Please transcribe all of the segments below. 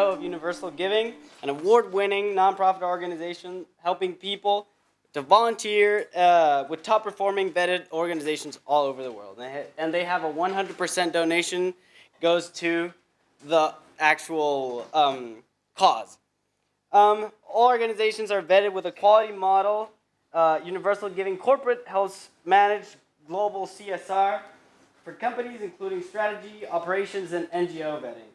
CEO of UniversalGiving, an award-winning nonprofit organization helping people to volunteer with top-performing vetted organizations all over the world. And they have a 100% donation goes to the actual cause. All organizations are vetted with a quality model. UniversalGiving Corporate helps manage global CSR for companies, including strategy, operations, and NGO vetting.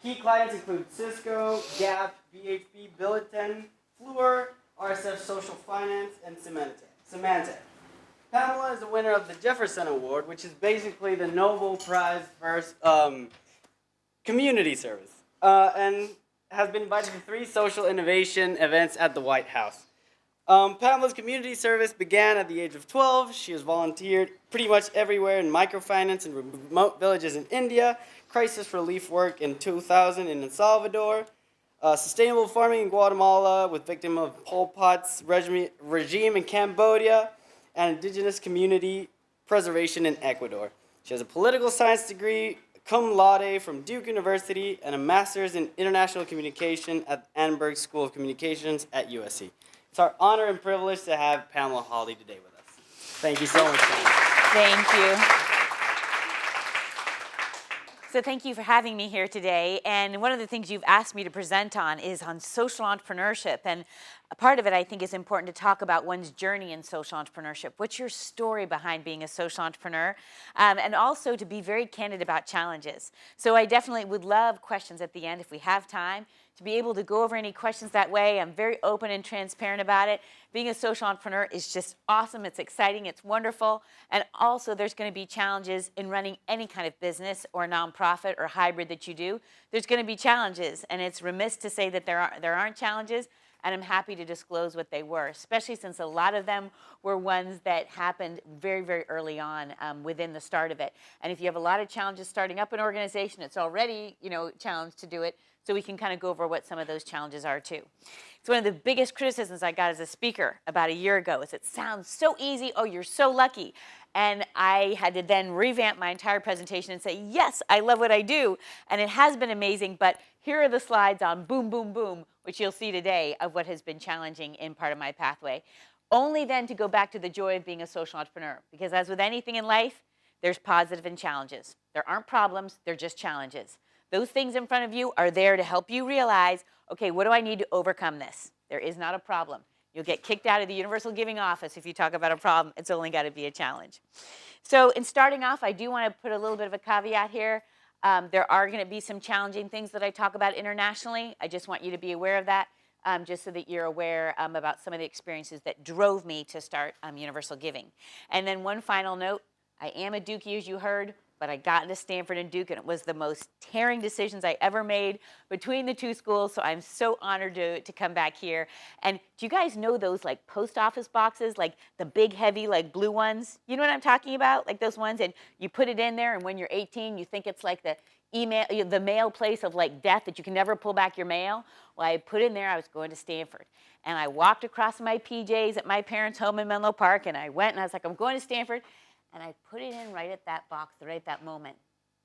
Key clients include Cisco, Gap, BHP, Billiton, Fluor, RSF Social Finance, and Symantec. Pamela is a winner of the Jefferson Award, which is basically the Nobel Prize for community service, and has been invited to 3 social innovation events at the White House. Pamela's community service began at the age of 12. She has volunteered pretty much everywhere in microfinance in remote villages in India, crisis relief work in 2000 in El Salvador, sustainable farming in Guatemala with victim of Pol Pot's regime in Cambodia, and indigenous community preservation in Ecuador. She has a political science degree, cum laude from Duke University, and a master's in international communication at Annenberg School of Communications at USC. It's our honor and privilege to have Pamela Hawley today with us. Thank you so much, Pamela. Thank you. So thank you for having me here today. And one of the things you've asked me to present on is on social entrepreneurship. And a part of it, I think, is important to talk about one's journey in social entrepreneurship. What's your story behind being a social entrepreneur? And also to be very candid about challenges. So I definitely would love questions at the end if we have time, to be able to go over any questions that way. I'm very open and transparent about it. Being a social entrepreneur is just awesome. It's exciting. It's wonderful. And also there's going to be challenges in running any kind of business or nonprofit or hybrid that you do. There's going to be challenges. And it's remiss to say that there aren't challenges. And I'm happy to disclose what they were, especially since a lot of them were ones that happened very, very early on within the start of it. And if you have a lot of challenges starting up an organization, it's already, challenged to do it. So we can kind of go over what some of those challenges are too. It's one of the biggest criticisms I got as a speaker about a year ago is it sounds so easy, oh, you're so lucky. And I had to then revamp my entire presentation and say, yes, I love what I do. And it has been amazing, but here are the slides on boom, boom, boom, which you'll see today of what has been challenging in part of my pathway. Only then to go back to the joy of being a social entrepreneur. Because as with anything in life, there's positive and challenges. There aren't problems, they're just challenges. Those things in front of you are there to help you realize, okay, what do I need to overcome this? There is not a problem. You'll get kicked out of the UniversalGiving office if you talk about a problem. It's only got to be a challenge. So in starting off, I do want to put a little bit of a caveat here. There are going to be some challenging things that I talk about internationally. I just want you to be aware of that, just so that you're aware about some of the experiences that drove me to start UniversalGiving. And then one final note, I am a Dookie, as you heard. But I got into Stanford and Duke, and it was the most tearing decisions I ever made between the 2 schools, so I'm so honored to come back here. And do you guys know those like post office boxes, like the big, heavy, like blue ones? You know what I'm talking about? Like those ones, and you put it in there, and when you're 18, you think it's like the mail place of like death that you can never pull back your mail. Well, I put in there I was going to Stanford. And I walked across my PJs at my parents' home in Menlo Park, and I went, and I was like, I'm going to Stanford. And I put it in right at that box, right at that moment.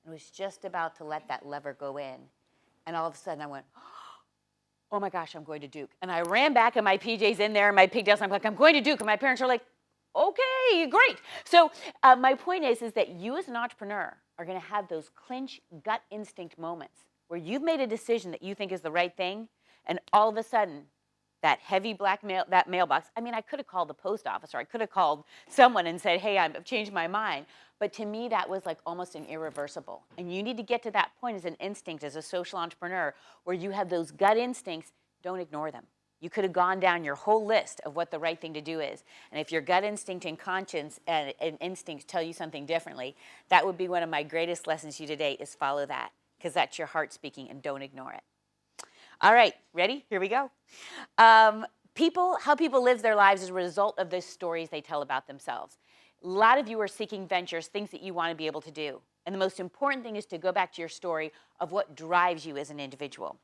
I was just about to let that lever go in. And all of a sudden I went, oh my gosh, I'm going to Duke. And I ran back in my PJs in there and my pigtails, and I'm like, I'm going to Duke. And my parents are like, okay, great. So my point is that you as an entrepreneur are going to have those clinch gut instinct moments where you've made a decision that you think is the right thing, and all of a sudden, that heavy black mailbox. I mean, I could have called the post office, or I could have called someone and said, hey, I've changed my mind. But to me, that was like almost an irreversible. And you need to get to that point as an instinct, as a social entrepreneur, where you have those gut instincts. Don't ignore them. You could have gone down your whole list of what the right thing to do is. And if your gut instinct and conscience and instincts tell you something differently, that would be one of my greatest lessons to you today, is follow that, because that's your heart speaking, and don't ignore it. All right, ready? Here we go. How people live their lives is a result of the stories they tell about themselves. A lot of you are seeking ventures, things that you want to be able to do. And the most important thing is to go back to your story of what drives you as an individual.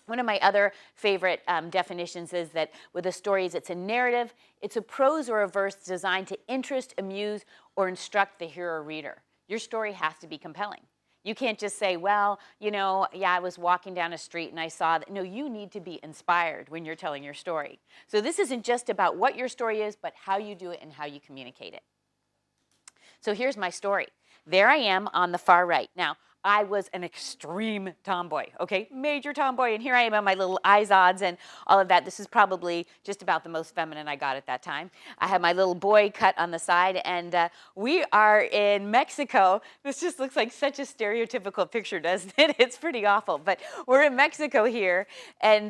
One of my other favorite definitions is that with a story, it's a narrative, it's a prose or a verse designed to interest, amuse, or instruct the hearer or reader. Your story has to be compelling. You can't just say, well, yeah, I was walking down a street and I saw that. No, you need to be inspired when you're telling your story. So this isn't just about what your story is, but how you do it and how you communicate it. So here's my story. There I am on the far right. Now, I was an extreme tomboy, okay? Major tomboy. And here I am on my little Izods and all of that. This is probably just about the most feminine I got at that time. I had my little boy cut on the side, and we are in Mexico. This just looks like such a stereotypical picture, doesn't it? It's pretty awful. But we're in Mexico here, and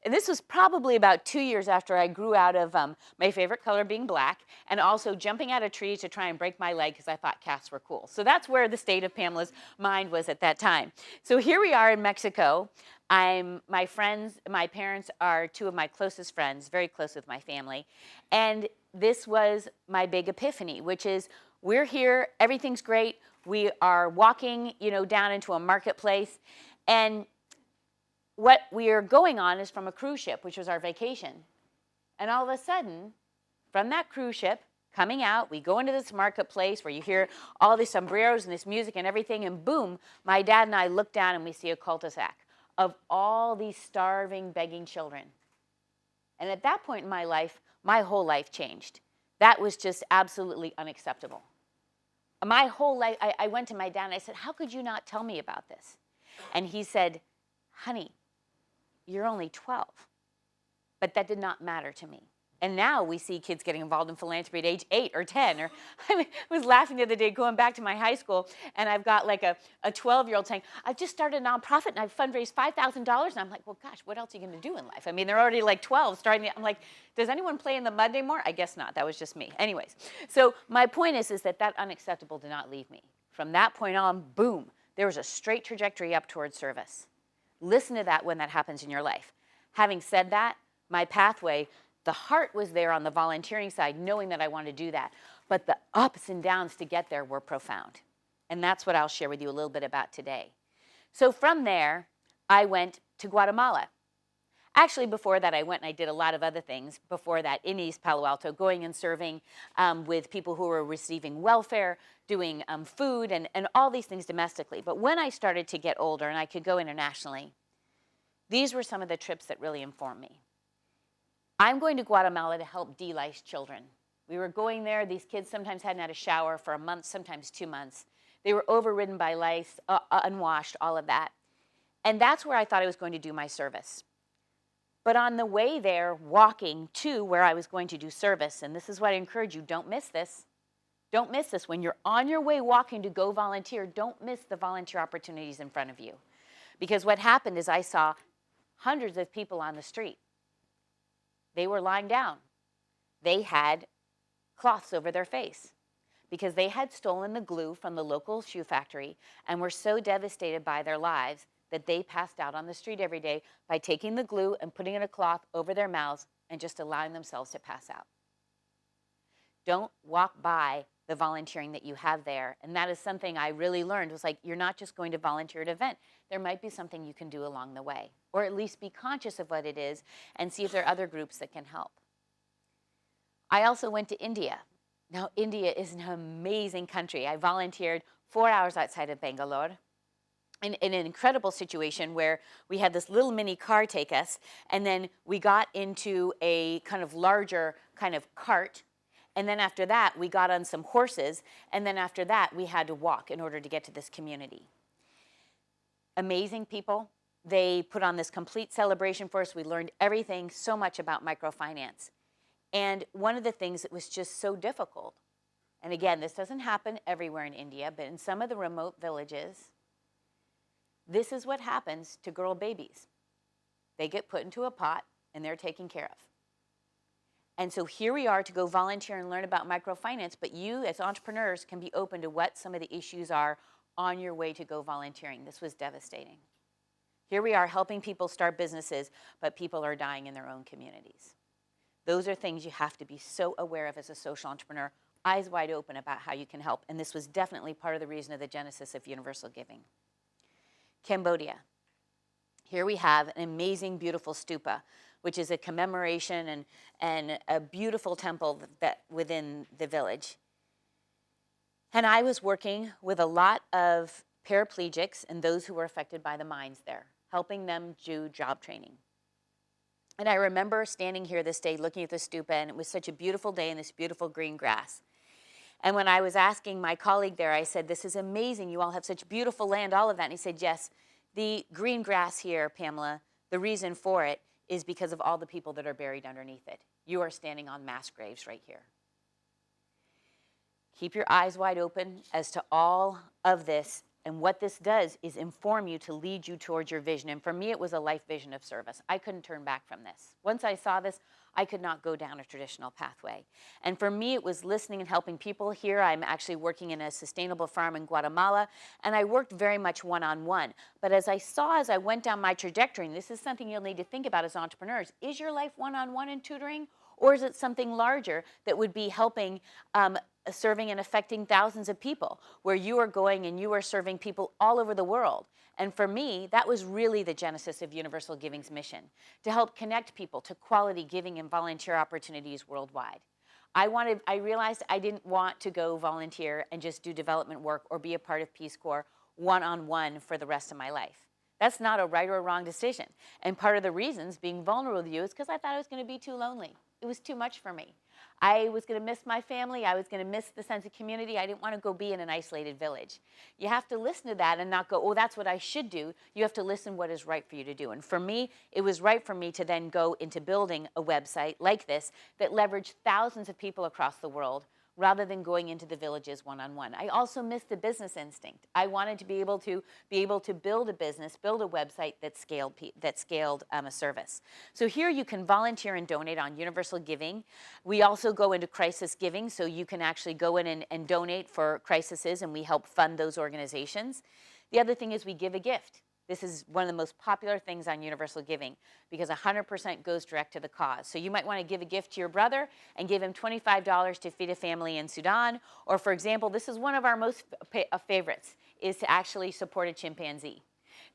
this was probably about 2 years after I grew out of my favorite color being black, and also jumping out of trees to try and break my leg because I thought cats were cool. So that's where the state of Pamela's mind was at that time. So here we are in Mexico. My parents are two of my closest friends, very close with my family. And this was my big epiphany, which is we're here, everything's great. We are walking, down into a marketplace. And what we are going on is from a cruise ship, which was our vacation. And all of a sudden, from that cruise ship, coming out, we go into this marketplace where you hear all these sombreros and this music and everything, and boom, my dad and I look down and we see a cul-de-sac of all these starving, begging children. And at that point in my life, my whole life changed. That was just absolutely unacceptable. My whole life, I went to my dad and I said, how could you not tell me about this? And he said, honey, you're only 12. But that did not matter to me. And now we see kids getting involved in philanthropy at age 8 or 10. Or I was laughing the other day going back to my high school, and I've got like a 12-year-old saying, I've just started a nonprofit and I've fundraised $5,000. And I'm like, well, gosh, what else are you going to do in life? I mean, they're already like 12 starting. I'm like, does anyone play in the mud anymore? I guess not. That was just me. Anyways, so my point is that unacceptable did not leave me. From that point on, boom, there was a straight trajectory up towards service. Listen to that when that happens in your life. Having said that, my pathway, the heart was there on the volunteering side, knowing that I wanted to do that. But the ups and downs to get there were profound. And that's what I'll share with you a little bit about today. So from there, I went to Guatemala. Actually, before that, I went and I did a lot of other things. Before that, in East Palo Alto, going and serving with people who were receiving welfare, doing food, and all these things domestically. But when I started to get older and I could go internationally, these were some of the trips that really informed me. I'm going to Guatemala to help de-lice children. We were going there. These kids sometimes hadn't had a shower for a month, sometimes 2 months. They were overridden by lice, unwashed, all of that. And that's where I thought I was going to do my service. But on the way there, walking to where I was going to do service, and this is what I encourage you, don't miss this. Don't miss this. When you're on your way walking to go volunteer, don't miss the volunteer opportunities in front of you. Because what happened is I saw hundreds of people on the street. They were lying down. They had cloths over their face because they had stolen the glue from the local shoe factory and were so devastated by their lives that they passed out on the street every day by taking the glue and putting in a cloth over their mouths and just allowing themselves to pass out. Don't walk by the volunteering that you have there. And that is something I really learned was like, you're not just going to volunteer at an event. There might be something you can do along the way, or at least be conscious of what it is and see if there are other groups that can help. I also went to India. Now, India is an amazing country. I volunteered 4 hours outside of Bangalore in an incredible situation where we had this little mini car take us, and then we got into a kind of larger kind of cart. And then after that, we got on some horses, and then after that, we had to walk in order to get to this community. Amazing people. They put on this complete celebration for us. We learned everything, so much about microfinance. And one of the things that was just so difficult, and again, this doesn't happen everywhere in India, but in some of the remote villages, this is what happens to girl babies. They get put into a pot, and they're taken care of. And so here we are to go volunteer and learn about microfinance, but you as entrepreneurs can be open to what some of the issues are on your way to go volunteering. This was devastating. Here we are helping people start businesses, but people are dying in their own communities. Those are things you have to be so aware of as a social entrepreneur, eyes wide open about how you can help. And this was definitely part of the reason of the genesis of Universal Giving. Cambodia. Here we have an amazing, beautiful stupa, which is a commemoration and a beautiful temple that within the village. And I was working with a lot of paraplegics and those who were affected by the mines there, helping them do job training. And I remember standing here this day looking at the stupa, and it was such a beautiful day in this beautiful green grass. And when I was asking my colleague there, I said, this is amazing, you all have such beautiful land, all of that. And he said, yes, the green grass here, Pamela, the reason for it is because of all the people that are buried underneath it. You are standing on mass graves right here. Keep your eyes wide open as to all of this, and what this does is inform you to lead you towards your vision. And for me, it was a life vision of service. I couldn't turn back from this. Once I saw this, I could not go down a traditional pathway. And for me, it was listening and helping people. Here, I'm actually working in a sustainable farm in Guatemala, and I worked very much one-on-one. But as I went down my trajectory, and this is something you'll need to think about as entrepreneurs, is your life one-on-one in tutoring, or is it something larger that would be helping serving and affecting thousands of people, where you are going and you are serving people all over the world? And for me, that was really the genesis of Universal Giving's mission, to help connect people to quality giving and volunteer opportunities worldwide. I realized I didn't want to go volunteer and just do development work or be a part of Peace Corps one-on-one for the rest of my life. That's not a right or a wrong decision. And part of the reasons being vulnerable with you is because I thought I was going to be too lonely. It was too much for me. I was going to miss my family. I was going to miss the sense of community. I didn't want to go be in an isolated village. You have to listen to that and not go, oh, that's what I should do. You have to listen what is right for you to do. And for me, it was right for me to then go into building a website like this that leveraged thousands of people across the world, rather than going into the villages one-on-one. I also missed the business instinct. I wanted to be able to build a business, build a website that scaled a service. So here you can volunteer and donate on Universal Giving. We also go into crisis giving, so you can actually go in and donate for crises, and we help fund those organizations. The other thing is we give a gift. This is one of the most popular things on Universal Giving, because 100% goes direct to the cause. So you might want to give a gift to your brother and give him $25 to feed a family in Sudan. Or for example, this is one of our most favorites, is to actually support a chimpanzee.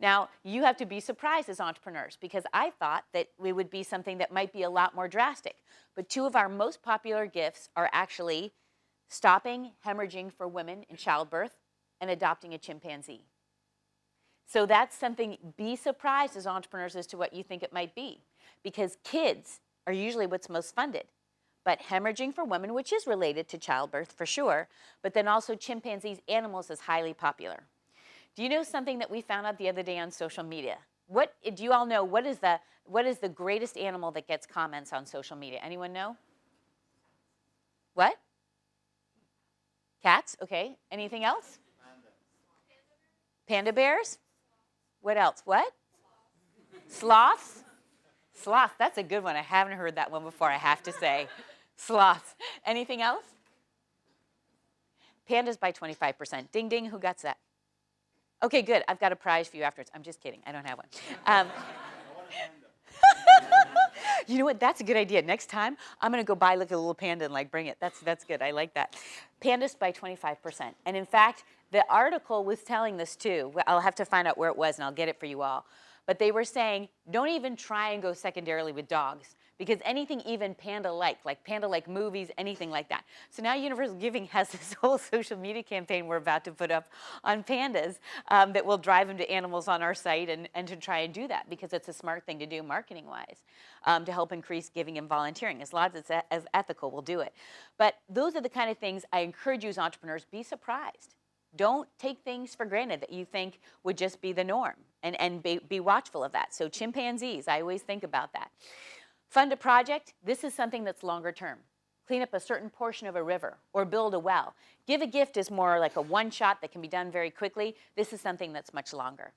Now, you have to be surprised as entrepreneurs, because I thought that it would be something that might be a lot more drastic. But two of our most popular gifts are actually stopping hemorrhaging for women in childbirth and adopting a chimpanzee. So that's something, be surprised as entrepreneurs as to what you think it might be, because kids are usually what's most funded. But hemorrhaging for women, which is related to childbirth for sure, but then also chimpanzees, animals, is highly popular. Do you know something that we found out the other day on social media? Do you all know what is the greatest animal that gets comments on social media? Anyone know? What? Cats, okay. Anything else? Panda bears? What else? What? Sloths? Sloths, that's a good one. I haven't heard that one before, I have to say. Sloths. Anything else? Pandas by 25%. Ding, ding, who got that? Okay, good. I've got a prize for you afterwards. I'm just kidding. I don't have one. You know what? That's a good idea. Next time, I'm going to go buy a little panda and bring it. That's good. I like that. Pandas by 25%. And in fact, the article was telling this too. I'll have to find out where it was, and I'll get it for you all. But they were saying, don't even try and go secondarily with dogs, because anything even panda-like panda-like movies, anything like that. So now Universal Giving has this whole social media campaign we're about to put up on pandas that will drive them to animals on our site and to try and do that, because it's a smart thing to do marketing-wise to help increase giving and volunteering. As long as it's as ethical, we'll do it. But those are the kind of things I encourage you as entrepreneurs, be surprised. Don't take things for granted that you think would just be the norm, and be watchful of that. So chimpanzees, I always think about that. Fund a project. This is something that's longer term. Clean up a certain portion of a river or build a well. Give a gift is more like a one-shot that can be done very quickly. This is something that's much longer.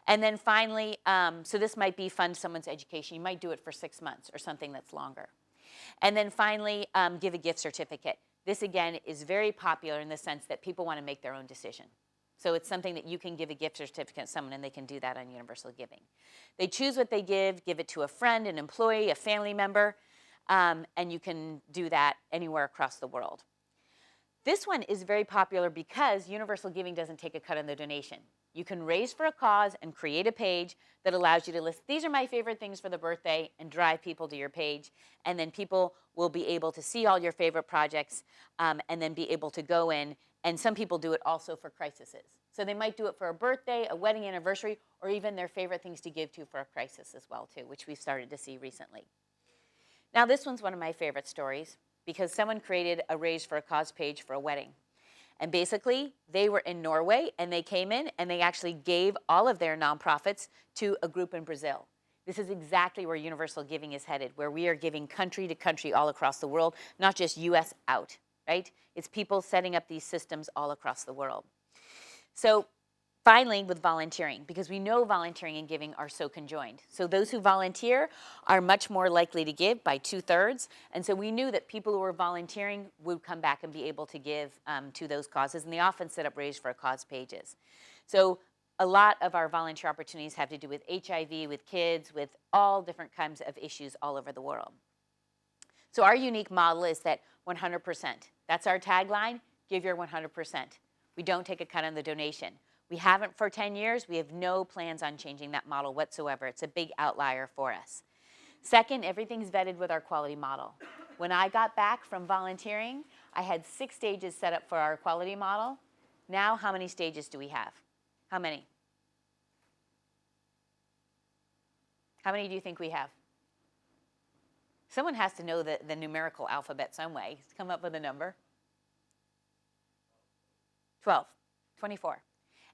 And then finally, so this might be fund someone's education. You might do it for 6 months or something that's longer. And then finally, give a gift certificate. This, again, is very popular in the sense that people want to make their own decision. So it's something that you can give a gift certificate to someone, and they can do that on Universal Giving. They choose what they give it to a friend, an employee, a family member, and you can do that anywhere across the world. This one is very popular because Universal Giving doesn't take a cut on the donation. You can raise for a cause and create a page that allows you to list, these are my favorite things for the birthday, and drive people to your page. And then people will be able to see all your favorite projects and then be able to go in And some people do it also for crises. So they might do it for a birthday, a wedding anniversary, or even their favorite things to give to for a crisis as well too, which we've started to see recently. Now this one's one of my favorite stories because someone created a Raise for a Cause page for a wedding. And basically, they were in Norway, and they came in, and they actually gave all of their nonprofits to a group in Brazil. This is exactly where Universal Giving is headed, where we are giving country to country all across the world, not just US out, right? It's people setting up these systems all across the world. So finally, with volunteering, because we know volunteering and giving are so conjoined. So those who volunteer are much more likely to give by 2/3. And so we knew that people who were volunteering would come back and be able to give to those causes. And they often set up Raise for a Cause pages. So a lot of our volunteer opportunities have to do with HIV, with kids, with all different kinds of issues all over the world. So our unique model is that 100%. That's our tagline, give your 100%. We don't take a cut on the donation. We haven't for 10 years. We have no plans on changing that model whatsoever. It's a big outlier for us. Second, everything's vetted with our quality model. When I got back from volunteering, I had 6 stages set up for our quality model. Now, how many stages do we have? How many? How many do you think we have? Someone has to know the numerical alphabet some way. Come up with a number. 12, 24.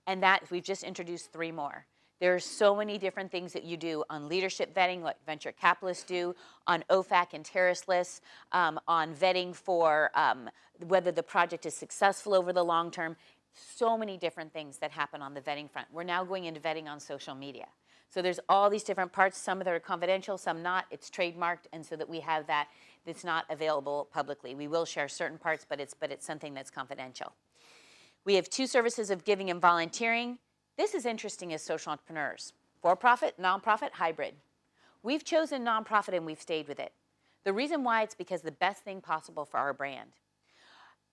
And that, we've just introduced 3 more. There are so many different things that you do on leadership vetting, like venture capitalists do, on OFAC and terrorist lists, on vetting for whether the project is successful over the long term. So many different things that happen on the vetting front. We're now going into vetting on social media. So there's all these different parts, some that are confidential, some not. It's trademarked, and so that we have that, it's not available publicly. We will share certain parts, but it's something that's confidential. We have 2 services of giving and volunteering. This is interesting as social entrepreneurs. For-profit, nonprofit, hybrid. We've chosen nonprofit and we've stayed with it. The reason why, it's because the best thing possible for our brand.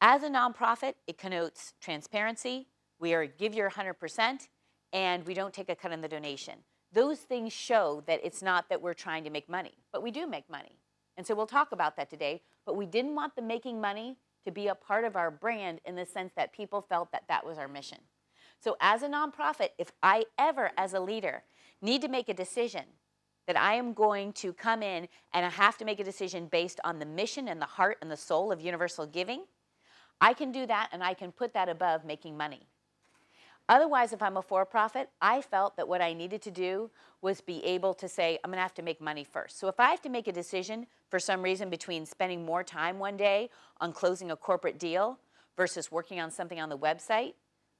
As a nonprofit, it connotes transparency. We are give your 100%, and we don't take a cut on the donation. Those things show that it's not that we're trying to make money, but we do make money. And so we'll talk about that today, but we didn't want the making money to be a part of our brand in the sense that people felt that that was our mission. So as a nonprofit, if I ever, as a leader, need to make a decision that I am going to come in and I have to make a decision based on the mission and the heart and the soul of Universal Giving, I can do that, and I can put that above making money. Otherwise, if I'm a for-profit, I felt that what I needed to do was be able to say, I'm going to have to make money first. So if I have to make a decision for some reason between spending more time one day on closing a corporate deal versus working on something on the website,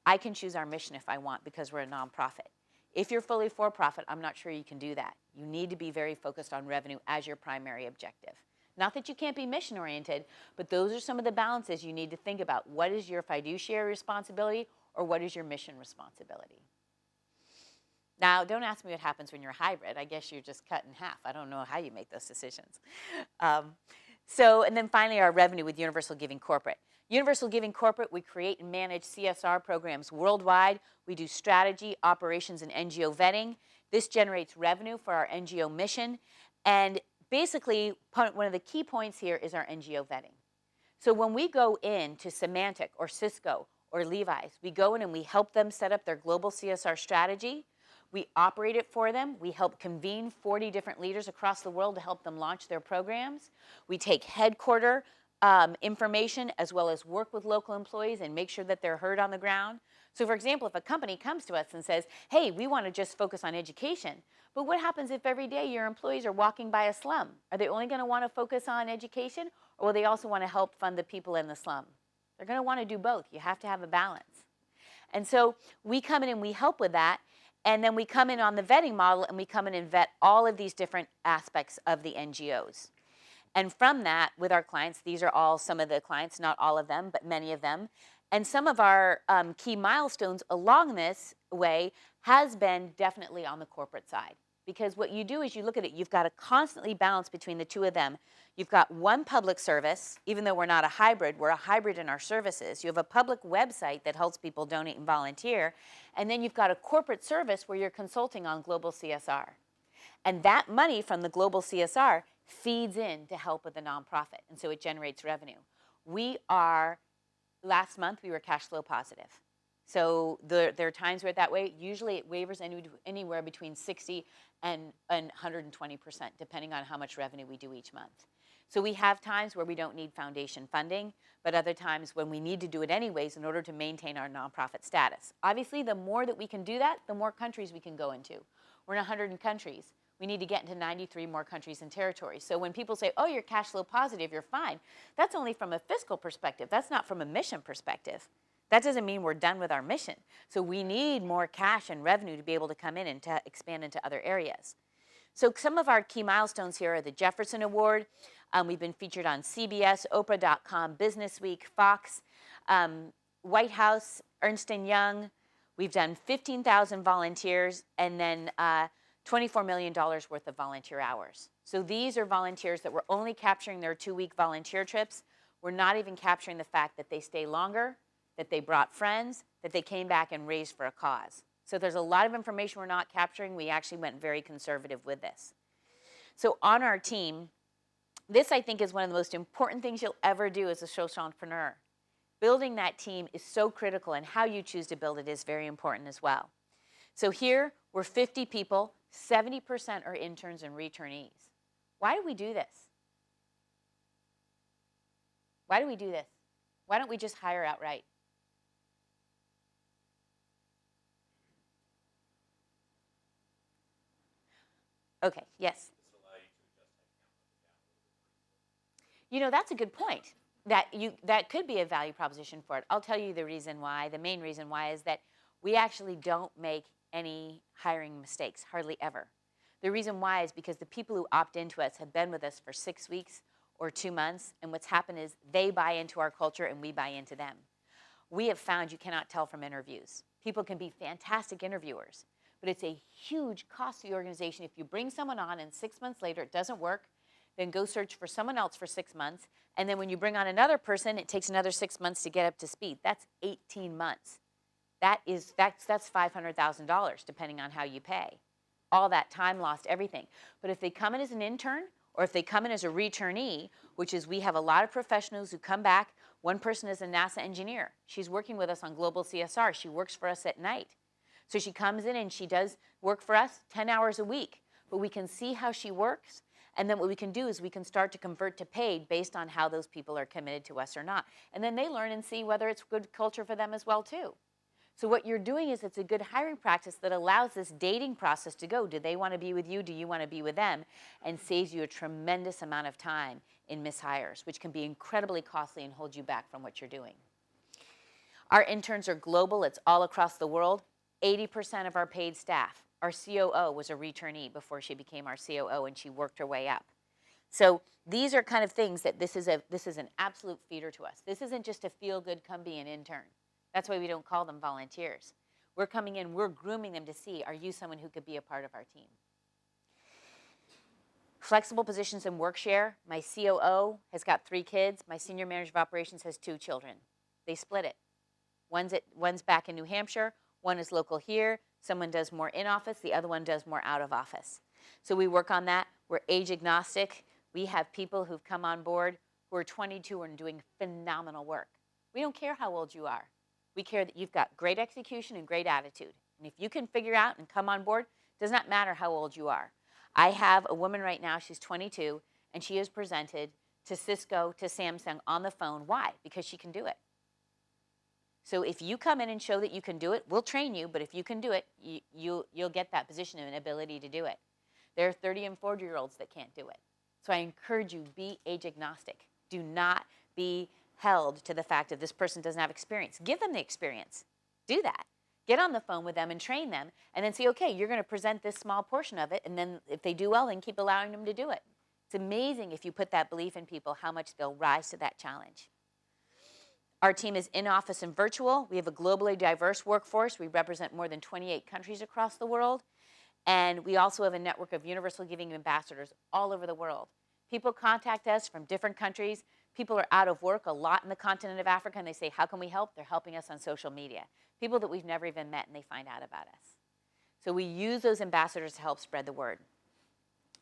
I can choose our mission if I want, because we're a nonprofit. If you're fully for-profit, I'm not sure you can do that. You need to be very focused on revenue as your primary objective. Not that you can't be mission-oriented, but those are some of the balances you need to think about. What is your fiduciary responsibility, or what is your mission responsibility? Now, don't ask me what happens when you're hybrid. I guess you're just cut in half. I don't know how you make those decisions. And then finally, our revenue with Universal Giving Corporate. Universal Giving Corporate, we create and manage CSR programs worldwide. We do strategy, operations, and NGO vetting. This generates revenue for our NGO mission. And basically, one of the key points here is our NGO vetting. So when we go into Symantec or Cisco or Levi's, we go in and we help them set up their global CSR strategy. We operate it for them. We help convene 40 different leaders across the world to help them launch their programs. We take headquarter information as well as work with local employees and make sure that they're heard on the ground. So for example, if a company comes to us and says, hey, we want to just focus on education, but what happens if every day your employees are walking by a slum? Are they only going to want to focus on education, or will they also want to help fund the people in the slum? They're going to want to do both. You have to have a balance. And so we come in and we help with that, and then we come in on the vetting model and we come in and vet all of these different aspects of the NGOs. And from that, with our clients, these are all some of the clients, not all of them, but many of them. And some of our key milestones along this way has been definitely on the corporate side. Because what you do is you look at it, you've got to constantly balance between the two of them. You've got one public service, even though we're not a hybrid, we're a hybrid in our services. You have a public website that helps people donate and volunteer. And then you've got a corporate service where you're consulting on global CSR. And that money from the global CSR feeds in to help with the nonprofit. And so it generates revenue. We are last month we were cash flow positive. So there are times where that way, usually it wavers anywhere between 60 and 120%, depending on how much revenue we do each month. So we have times where we don't need foundation funding, but other times when we need to do it anyways in order to maintain our nonprofit status. Obviously, the more that we can do that, the more countries we can go into. We're in 100 countries. We need to get into 93 more countries and territories. So when people say, oh, you're cash flow positive, you're fine, that's only from a fiscal perspective. That's not from a mission perspective. That doesn't mean we're done with our mission. So we need more cash and revenue to be able to come in and to expand into other areas. So some of our key milestones here are the Jefferson Award. We've been featured on CBS, Oprah.com, Business Week, Fox, White House, Ernst & Young. We've done 15,000 volunteers and then $24 million worth of volunteer hours. So these are volunteers that we're only capturing their 2-week volunteer trips. We're not even capturing the fact that they stay longer, that they brought friends, that they came back and raised for a cause. So there's a lot of information we're not capturing. We actually went very conservative with this. So on our team, this I think is one of the most important things you'll ever do as a social entrepreneur. Building that team is so critical, and how you choose to build it is very important as well. So here we're 50 people, 70% are interns and returnees. Why do we do this? Why do we do this? Why don't we just hire outright? Okay, yes. You know, that's a good point. That could be a value proposition for it. I'll tell you the reason why. The main reason why is that we actually don't make any hiring mistakes, hardly ever. The reason why is because the people who opt into us have been with us for 6 weeks or 2 months, and what's happened is they buy into our culture and we buy into them. We have found you cannot tell from interviews. People can be fantastic interviewers, but it's a huge cost to the organization if you bring someone on and 6 months later it doesn't work, then go search for someone else for 6 months, and then when you bring on another person, it takes another 6 months to get up to speed. That's 18 months. That's $500,000 depending on how you pay. All that time lost, everything. But if they come in as an intern, or if they come in as a returnee, which is we have a lot of professionals who come back. One person is a NASA engineer. She's working with us on global CSR. She works for us at night. So she comes in and she does work for us 10 hours a week. But we can see how she works. And then what we can do is we can start to convert to paid based on how those people are committed to us or not. And then they learn and see whether it's good culture for them as well too. So what you're doing is it's a good hiring practice that allows this dating process to go. Do they want to be with you? Do you want to be with them? And saves you a tremendous amount of time in mishires, which can be incredibly costly and hold you back from what you're doing. Our interns are global. It's all across the world. 80% of our paid staff. Our COO was a returnee before she became our COO, and she worked her way up. So these are kind of things that this is an absolute feeder to us. This isn't just a feel-good, come be an intern. That's why we don't call them volunteers. We're coming in, we're grooming them to see, are you someone who could be a part of our team? Flexible positions and work share. My COO has got 3 kids. My senior manager of operations has 2 children. They split it. One's back in New Hampshire. One is local here. Someone does more in office. The other one does more out of office. So we work on that. We're age agnostic. We have people who've come on board who are 22 and doing phenomenal work. We don't care how old you are. We care that you've got great execution and great attitude. And if you can figure out and come on board, it does not matter how old you are. I have a woman right now, she's 22, and she is presented to Cisco, to Samsung on the phone. Why? Because she can do it. So if you come in and show that you can do it, we'll train you, but if you can do it, you'll get that position and ability to do it. There are 30 and 40-year-olds that can't do it. So I encourage you, be age agnostic. Do not be held to the fact that this person doesn't have experience. Give them the experience. Do that. Get on the phone with them and train them, and then say, okay, you're going to present this small portion of it, and then if they do well, then keep allowing them to do it. It's amazing if you put that belief in people, how much they'll rise to that challenge. Our team is in-office and virtual. We have a globally diverse workforce. We represent more than 28 countries across the world. And we also have a network of Universal Giving ambassadors all over the world. People contact us from different countries. People are out of work a lot in the continent of Africa, and they say, how can we help? They're helping us on social media. People that we've never even met, and they find out about us. So we use those ambassadors to help spread the word.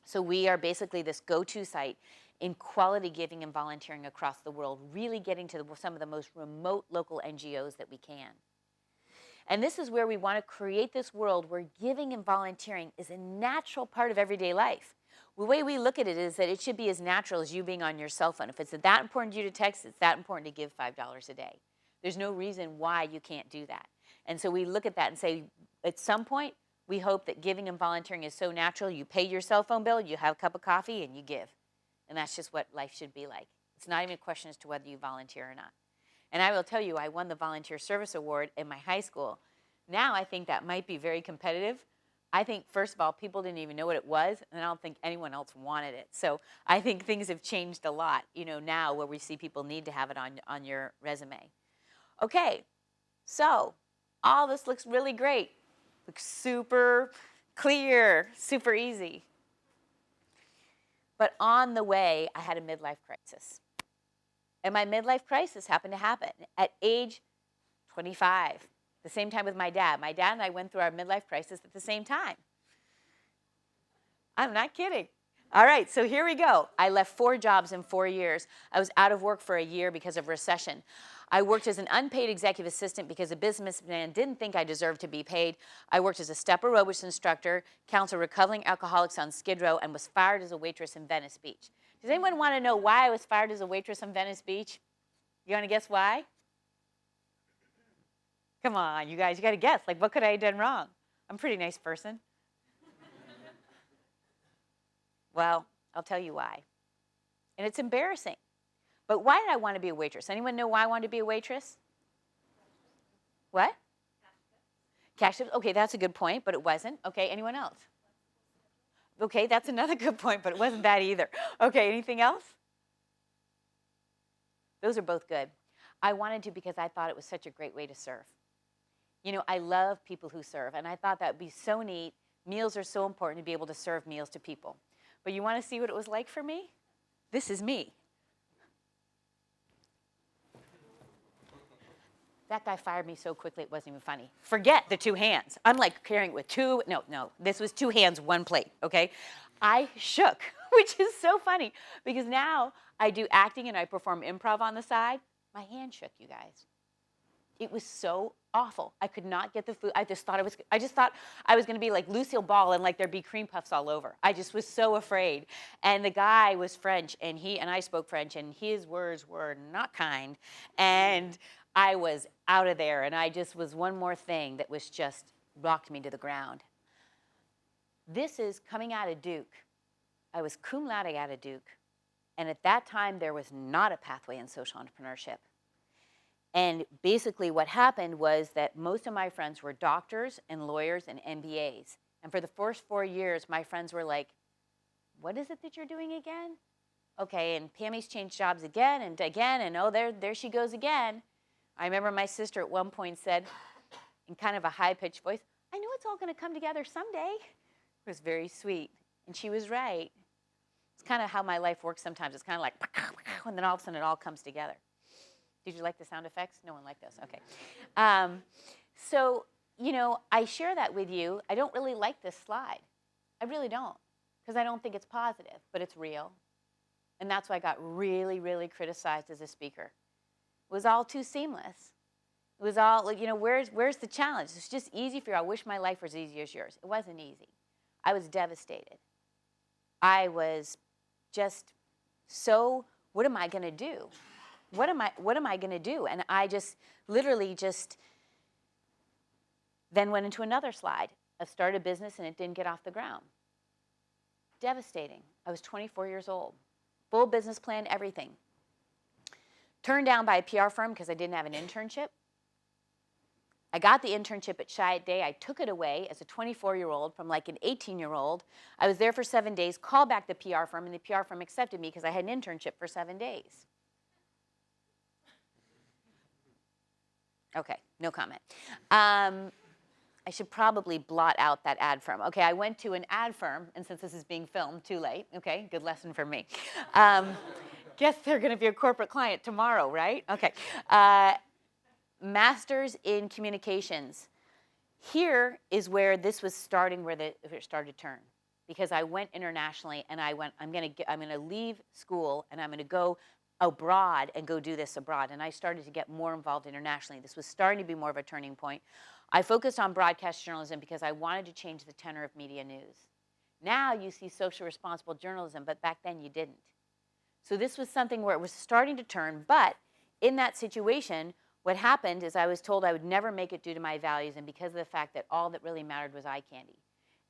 So we are basically this go-to site in quality giving and volunteering across the world, really getting to some of the most remote local NGOs that we can. And this is where we want to create this world where giving and volunteering is a natural part of everyday life. The way we look at it is that it should be as natural as you being on your cell phone. If it's that important to you to text, it's that important to give $5 a day. There's no reason why you can't do that. And so we look at that and say, at some point, we hope that giving and volunteering is so natural, you pay your cell phone bill, you have a cup of coffee, and you give. And that's just what life should be like. It's not even a question as to whether you volunteer or not. And I will tell you, I won the Volunteer Service Award in my high school. Now I think that might be very competitive. I think, first of all, people didn't even know what it was, and I don't think anyone else wanted it. So I think things have changed a lot, now where we see people need to have it on your resume. Okay, so all this looks really great. Looks super clear, super easy. But on the way, I had a midlife crisis. And my midlife crisis happened to happen at age 25, the same time with my dad. My dad and I went through our midlife crisis at the same time. I'm not kidding. All right, so here we go. I left 4 jobs in 4 years. I was out of work for a year because of recession. I worked as an unpaid executive assistant because a businessman didn't think I deserved to be paid. I worked as a step aerobics instructor, counseled recovering alcoholics on Skid Row, and was fired as a waitress in Venice Beach. Does anyone want to know why I was fired as a waitress in Venice Beach? You want to guess why? Come on, you guys, you got to guess. Like, what could I have done wrong? I'm a pretty nice person. Well, I'll tell you why. And it's embarrassing. But why did I want to be a waitress? Anyone know why I wanted to be a waitress? What? Cash tips. Okay, that's a good point, but it wasn't. Okay, anyone else? Okay, that's another good point, but it wasn't that either. Okay, anything else? Those are both good. I wanted to because I thought it was such a great way to serve. I love people who serve, and I thought that would be so neat. Meals are so important to be able to serve meals to people. But you want to see what it was like for me? This is me. That guy fired me so quickly it wasn't even funny. Forget the 2 hands. I'm like carrying it with 2, no. This was 2 hands, 1 plate, okay? I shook, which is so funny because now I do acting and I perform improv on the side. My hand shook, you guys. It was so awful. I could not get the food. I just thought I was going to be like Lucille Ball and like there'd be cream puffs all over. I just was so afraid. And the guy was French and I spoke French and his words were not kind. And I was out of there and I just was one more thing that was just rocked me to the ground. This is coming out of Duke. I was cum laude out of Duke. And at that time, there was not a pathway in social entrepreneurship. And basically what happened was that most of my friends were doctors and lawyers and MBAs. And for the first 4 years, my friends were like, what is it that you're doing again? Okay, and Pammy's changed jobs again, and oh, there she goes again. I remember my sister at one point said, in kind of a high-pitched voice, I know it's all going to come together someday. It was very sweet, and she was right. It's kind of how my life works sometimes. It's kind of like, and then all of a sudden it all comes together. Did you like the sound effects? No one liked those. Okay. So, I share that with you. I don't really like this slide. I really don't, because I don't think it's positive, but it's real. And that's why I got really, really criticized as a speaker. It was all too seamless. It was all, where's the challenge? It's just easy for you. I wish my life was easy as yours. It wasn't easy. I was devastated. I was just so, what am I going to do? What am I going to do? And I just literally then went into another slide. I started a business and it didn't get off the ground. Devastating. I was 24 years old. Full business plan, everything. Turned down by a PR firm because I didn't have an internship. I got the internship at Chiat Day. I took it away as a 24-year-old from like an 18-year-old. I was there for 7 days, called back the PR firm, and the PR firm accepted me because I had an internship for 7 days. Okay, no comment. I should probably blot out that ad firm. Okay, I went to an ad firm, and since this is being filmed, too late. Okay, good lesson for me. Guess they're going to be a corporate client tomorrow, right? Okay. Masters in Communications. Here is where this was starting, where it started to turn. because I went internationally and I'm going to leave school and I'm going to go abroad and go do this abroad. And I started to get more involved internationally. This was starting to be more of a turning point. I focused on broadcast journalism because I wanted to change the tenor of media news. Now you see social responsible journalism, but back then you didn't. So this was something where it was starting to turn, but in that situation, what happened is I was told I would never make it due to my values and because of the fact that all that really mattered was eye candy.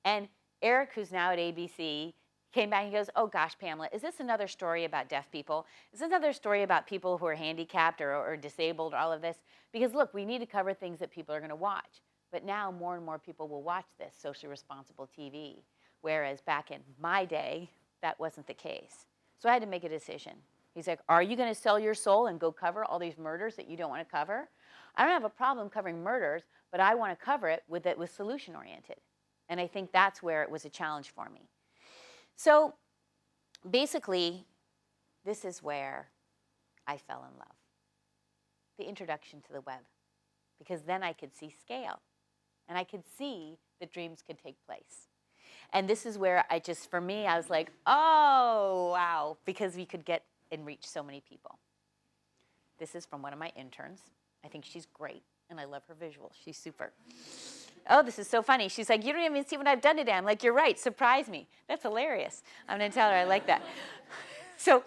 And Eric, who's now at ABC, came back and he goes, oh gosh, Pamela, is this another story about deaf people? Is this another story about people who are handicapped or disabled or all of this? Because look, we need to cover things that people are going to watch. But now more and more people will watch this socially responsible TV. Whereas back in my day, that wasn't the case. So I had to make a decision. He's like, are you going to sell your soul and go cover all these murders that you don't want to cover? I don't have a problem covering murders, but I want to cover it with solution-oriented. And I think that's where it was a challenge for me. So basically, this is where I fell in love. The introduction to the web. Because then I could see scale. And I could see that dreams could take place. And this is where for me, I was like, oh, wow, because we could get and reach so many people. This is from one of my interns. I think she's great, and I love her visuals. She's super. Oh, this is so funny. She's like, you don't even see what I've done today. I'm like, you're right, surprise me. That's hilarious. I'm going to tell her I like that. So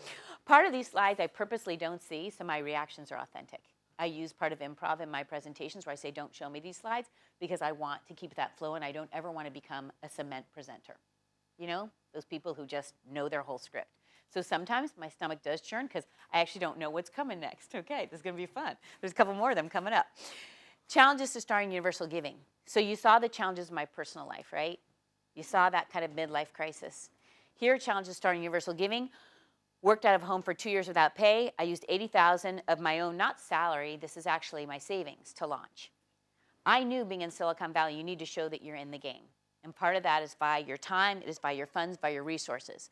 part of these slides I purposely don't see, so my reactions are authentic. I use part of improv in my presentations where I say, don't show me these slides, because I want to keep that flow and I don't ever want to become a cement presenter. You know, those people who just know their whole script. So sometimes my stomach does churn because I actually don't know what's coming next. Okay, this is going to be fun. There's a couple more of them coming up. Challenges to starting universal giving. So you saw the challenges of my personal life, right? You saw that kind of midlife crisis. Here, challenges starting universal giving. Worked out of home for 2 years without pay. I used $80,000 of my own, not salary, this is actually my savings, to launch. I knew being in Silicon Valley, you need to show that you're in the game. And part of that is by your time, it is by your funds, by your resources.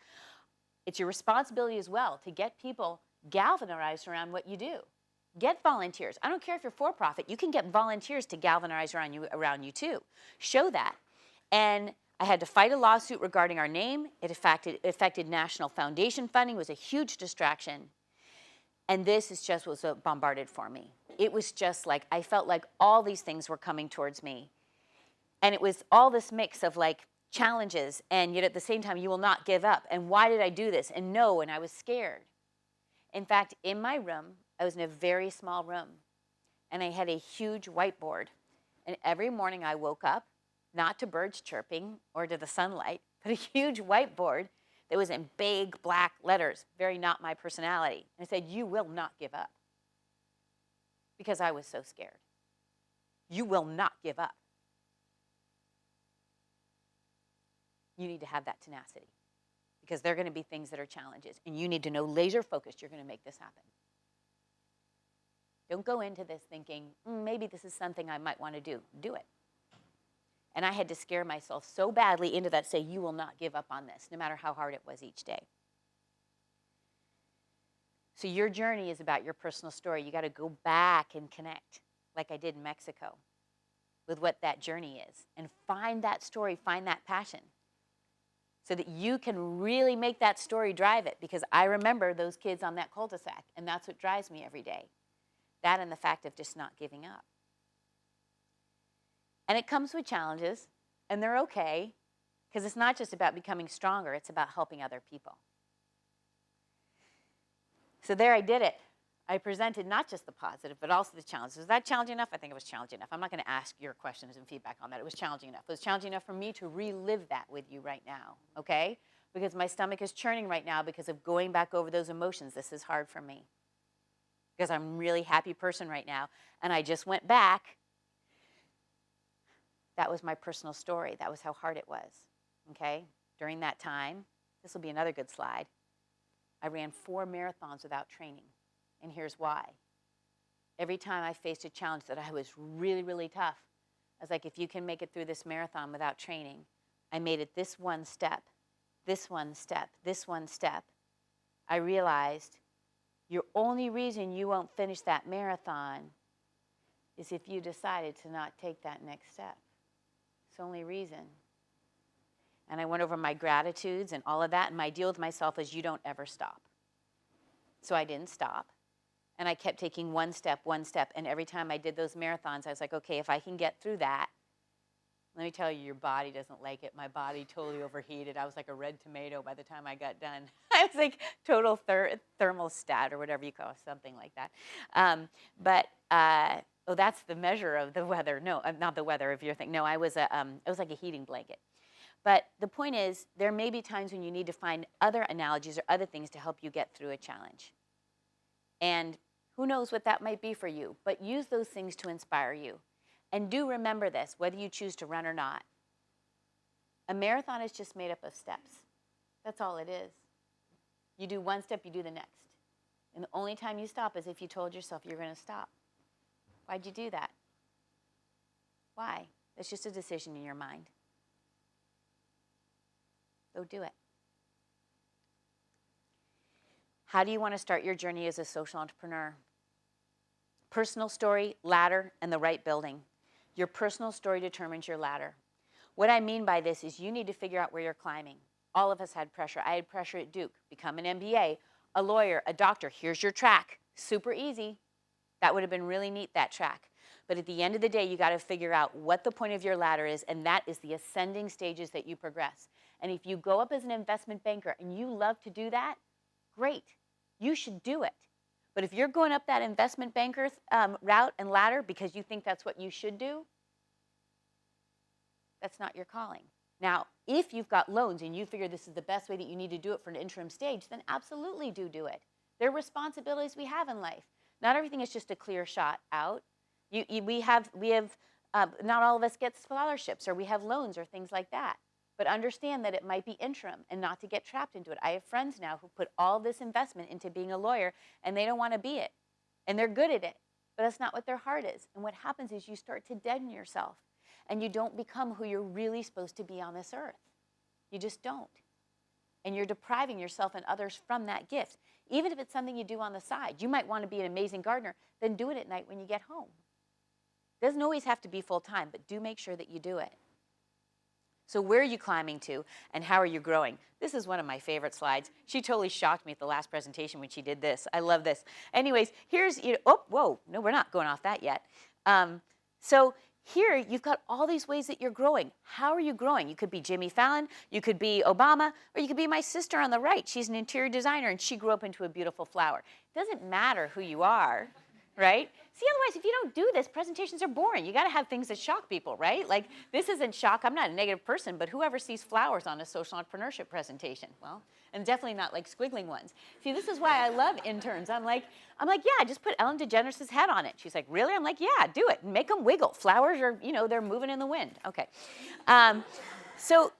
It's your responsibility as well to get people galvanized around what you do. Get volunteers. I don't care if you're for-profit. You can get volunteers to galvanize around you too. Show that. And I had to fight a lawsuit regarding our name. It affected national foundation funding. It was a huge distraction. And this is just was bombarded for me. It was just like, I felt like all these things were coming towards me. And it was all this mix of like challenges, and yet at the same time, you will not give up. And why did I do this? And no, and I was scared. In fact, in my room, I was in a very small room, and I had a huge whiteboard. And every morning I woke up, not to birds chirping or to the sunlight, but a huge whiteboard that was in big black letters, very not my personality. And it said, you will not give up. Because I was so scared. You will not give up. You need to have that tenacity. Because there are going to be things that are challenges. And you need to know laser focused, you're going to make this happen. Don't go into this thinking, maybe this is something I might want to do. Do it. And I had to scare myself so badly into that, say, you will not give up on this, no matter how hard it was each day. So your journey is about your personal story. You got to go back and connect, like I did in Mexico, with what that journey is. And find that story, find that passion, so that you can really make that story drive it. Because I remember those kids on that cul-de-sac, and that's what drives me every day. That and the fact of just not giving up. And it comes with challenges, and they're okay, because it's not just about becoming stronger, it's about helping other people. So there I did it. I presented not just the positive, but also the challenges. Was that challenging enough? I think it was challenging enough. I'm not going to ask your questions and feedback on that. It was challenging enough. It was challenging enough for me to relive that with you right now, okay? Because my stomach is churning right now because of going back over those emotions. This is hard for me. Because I'm a really happy person right now, and I just went back. That was my personal story. That was how hard it was, okay? During that time, this will be another good slide, I ran 4 marathons without training, and here's why. Every time I faced a challenge that I was really, really tough, I was like, if you can make it through this marathon without training, I made it this one step, this one step, this one step. I realized your only reason you won't finish that marathon is if you decided to not take that next step. It's the only reason. And I went over my gratitudes and all of that, and my deal with myself is you don't ever stop. So I didn't stop. And I kept taking one step, and every time I did those marathons, I was like, okay, if I can get through that, let me tell you, your body doesn't like it. My body totally overheated. I was like a red tomato by the time I got done. I was like total thermostat or whatever you call it, something like that. Oh, that's the measure of the weather. No, not the weather, if you're thinking. No, I was like a heating blanket. But the point is, there may be times when you need to find other analogies or other things to help you get through a challenge. And who knows what that might be for you, but use those things to inspire you. And do remember this, whether you choose to run or not. A marathon is just made up of steps. That's all it is. You do one step, you do the next. And the only time you stop is if you told yourself you're going to stop. Why'd you do that? Why? It's just a decision in your mind. Go do it. How do you want to start your journey as a social entrepreneur? Personal story, ladder, and the right building. Your personal story determines your ladder. What I mean by this is you need to figure out where you're climbing. All of us had pressure. I had pressure at Duke. Become an MBA, a lawyer, a doctor. Here's your track. Super easy. That would have been really neat, that track. But at the end of the day, you got to figure out what the point of your ladder is, and that is the ascending stages that you progress. And if you go up as an investment banker and you love to do that, great. You should do it. But if you're going up that investment banker route and ladder because you think that's what you should do, that's not your calling. Now, if you've got loans and you figure this is the best way that you need to do it for an interim stage, then absolutely do it. There are responsibilities we have in life. Not everything is just a clear shot out. We have not all of us get scholarships, or we have loans or things like that. But understand that it might be interim and not to get trapped into it. I have friends now who put all this investment into being a lawyer and they don't want to be it. And they're good at it, but that's not what their heart is. And what happens is you start to deaden yourself and you don't become who you're really supposed to be on this earth. You just don't. And you're depriving yourself and others from that gift. Even if it's something you do on the side. You might want to be an amazing gardener, then do it at night when you get home. It doesn't always have to be full time, but do make sure that you do it. So where are you climbing to, and how are you growing? This is one of my favorite slides. She totally shocked me at the last presentation when she did this. I love this. Anyways, here's, whoa, no, we're not going off that yet. So here, you've got all these ways that you're growing. How are you growing? You could be Jimmy Fallon, you could be Obama, or you could be my sister on the right. She's an interior designer, and she grew up into a beautiful flower. It doesn't matter who you are, right? See, otherwise, if you don't do this, presentations are boring. You got to have things that shock people, right? Like, this isn't shock. I'm not a negative person, but whoever sees flowers on a social entrepreneurship presentation? Well, and definitely not like squiggling ones. See, this is why I love interns. I'm like, yeah, just put Ellen DeGeneres' head on it. She's like, really? I'm like, yeah, do it. Make them wiggle. Flowers are, they're moving in the wind. Okay. So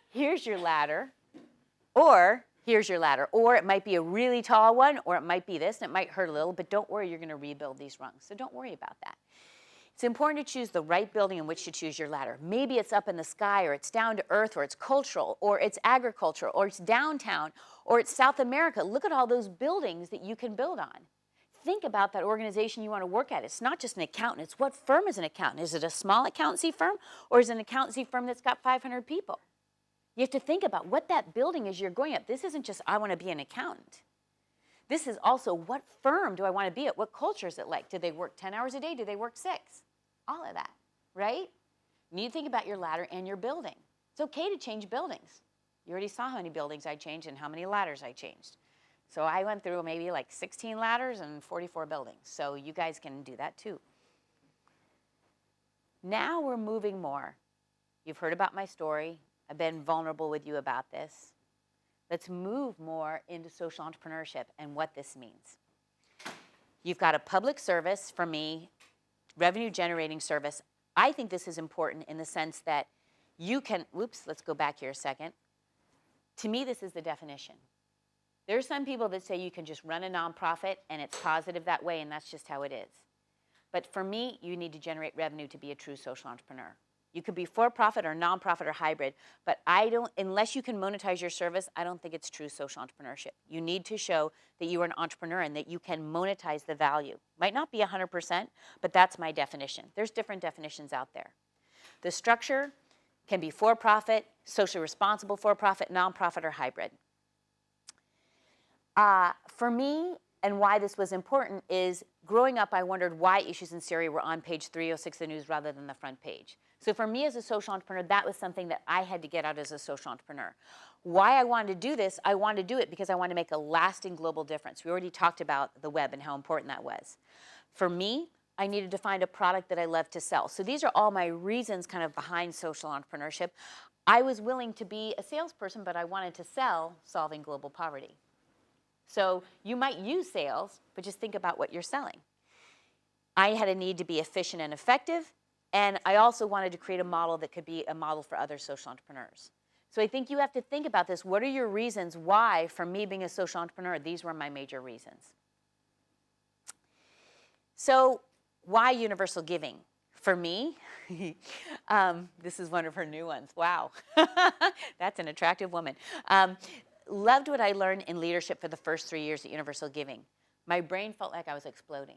here's your ladder, or here's your ladder. Or it might be a really tall one, or it might be this, and it might hurt a little, but don't worry, you're going to rebuild these rungs. So don't worry about that. It's important to choose the right building in which to choose your ladder. Maybe it's up in the sky, or it's down to earth, or it's cultural, or it's agricultural, or it's downtown, or it's South America. Look at all those buildings that you can build on. Think about that organization you want to work at. It's not just an accountant. It's what firm is an accountant. Is it a small accountancy firm, or is it an accountancy firm that's got 500 people? You have to think about what that building is you're going at. This isn't just, I want to be an accountant. This is also, what firm do I want to be at? What culture is it like? Do they work 10 hours a day? Do they work 6? All of that, right? You need to think about your ladder and your building. It's okay to change buildings. You already saw how many buildings I changed and how many ladders I changed. So I went through maybe like 16 ladders and 44 buildings. So you guys can do that too. Now we're moving more. You've heard about my story. I've been vulnerable with you about this. Let's move more into social entrepreneurship and what this means. You've got a public service from me, revenue generating service. I think this is important in the sense that you can, let's go back here a second. To me, this is the definition. There are some people that say you can just run a nonprofit and it's positive that way, and that's just how it is. But for me, you need to generate revenue to be a true social entrepreneur. You could be for-profit or nonprofit or hybrid, but unless you can monetize your service, I don't think it's true social entrepreneurship. You need to show that you are an entrepreneur and that you can monetize the value. Might not be 100%, but that's my definition. There's different definitions out there. The structure, Can be for-profit, socially responsible for-profit, nonprofit, or hybrid. For me, and why this was important is growing up, I wondered why issues in Syria were on page 306 of the news rather than the front page. So for me as a social entrepreneur, that was something that I had to get out as a social entrepreneur. Why I wanted to do this, I wanted to do it because I wanted to make a lasting global difference. We already talked about the web and how important that was. For me, I needed to find a product that I loved to sell. So these are all my reasons kind of behind social entrepreneurship. I was willing to be a salesperson, but I wanted to sell solving global poverty. So you might use sales, but just think about what you're selling. I had a need to be efficient and effective, and I also wanted to create a model that could be a model for other social entrepreneurs. So I think you have to think about this. What are your reasons why, for me being a social entrepreneur, these were my major reasons. So why universal giving? For me, this is one of her new ones. Wow, that's an attractive woman. Loved what I learned in leadership for the first 3 years at Universal Giving. My brain felt like I was exploding.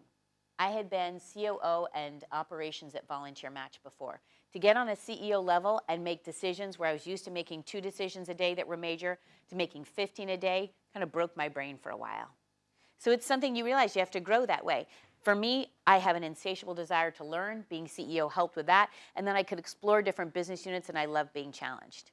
I had been COO and operations at Volunteer Match before. To get on a CEO level and make decisions where I was used to making 2 decisions a day that were major to making 15 a day kind of broke my brain for a while. So it's something you realize you have to grow that way. For me, I have an insatiable desire to learn. Being CEO helped with that. And then I could explore different business units, and I love being challenged.